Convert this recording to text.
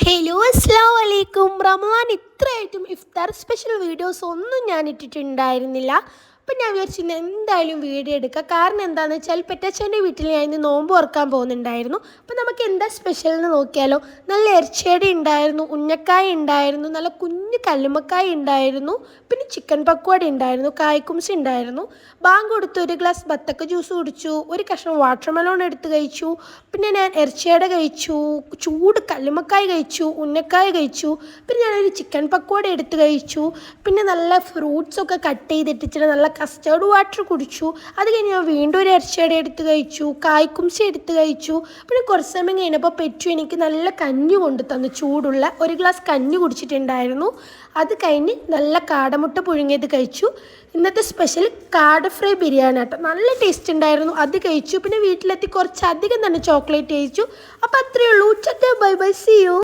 Hello അസ്സലാമു അലൈക്കും. റമദാൻ ഇത്രയായിട്ടും ഇഫ്താർ special videos ഒന്നും ഞാൻ ഇട്ടിട്ടുണ്ടായിരുന്നില്ല. അപ്പം ഞാൻ വിചാരിച്ചിരുന്നു എന്തായാലും വീഡിയോ എടുക്കുക. കാരണം എന്താണെന്ന് വെച്ചാൽ പെറ്റച്ഛൻ്റെ വീട്ടിൽ ഞാൻ ഇന്ന് നോമ്പ് തുറക്കാൻ പോകുന്നുണ്ടായിരുന്നു. അപ്പം നമുക്ക് എന്താ സ്പെഷ്യൽ എന്ന് നോക്കിയാലോ. നല്ല ഇറച്ചിയടി ഉണ്ടായിരുന്നു, ഉന്നക്കായ ഉണ്ടായിരുന്നു, നല്ല കുഞ്ഞ് കല്ലുമ്മക്കായ ഉണ്ടായിരുന്നു, പിന്നെ ചിക്കൻ പക്കോട ഉണ്ടായിരുന്നു, കായ്ക്കുംസി ഉണ്ടായിരുന്നു. ബാങ്ക് കൊടുത്ത് ഒരു ഗ്ലാസ് ബത്തക്ക ജ്യൂസ് കുടിച്ചു, ഒരു കഷ്ണം വാട്ടർമെലോൺ എടുത്ത് കഴിച്ചു, പിന്നെ ഞാൻ ഇറച്ചിയട കഴിച്ചു, ചൂട് കല്ലുമ്മക്കായ കഴിച്ചു, ഉന്നക്കായ കഴിച്ചു, പിന്നെ ഞാനൊരു ചിക്കൻ പക്കോട എടുത്ത് കഴിച്ചു, പിന്നെ നല്ല ഫ്രൂട്ട്സൊക്കെ കട്ട് ചെയ്തിട്ടിട്ട് നല്ല കസ്റ്റേർഡ് വാട്ടർ കുടിച്ചു. അത് കഴിഞ്ഞ് ഞാൻ വീണ്ടും ഒരു ഇറച്ചിയട എടുത്ത് കഴിച്ചു, കായ്ക്കുംസി എടുത്ത് കഴിച്ചു. പിന്നെ കുറച്ച് സമയം കഴിഞ്ഞപ്പോൾ പെറ്റു എനിക്ക് നല്ല കഞ്ഞി കൊണ്ട് തന്നു, ചൂടുള്ള ഒരു ഗ്ലാസ് കഞ്ഞി കുടിച്ചിട്ടുണ്ടായിരുന്നു. അത് കഴിഞ്ഞ് നല്ല കാടമുട്ട പുഴുങ്ങിയത് കഴിച്ചു. ഇന്നത്തെ സ്പെഷ്യൽ കാട ഫ്രൈ ബിരിയാണി ആട്ടോ, നല്ല ടേസ്റ്റ് ഉണ്ടായിരുന്നു, അത് കഴിച്ചു. പിന്നെ വീട്ടിലെത്തി കുറച്ചധികം തന്നെ ചോക്ലേറ്റ് കഴിച്ചു. അപ്പോൾ അത്രയേ ഉള്ളൂ. Bye bye, see U.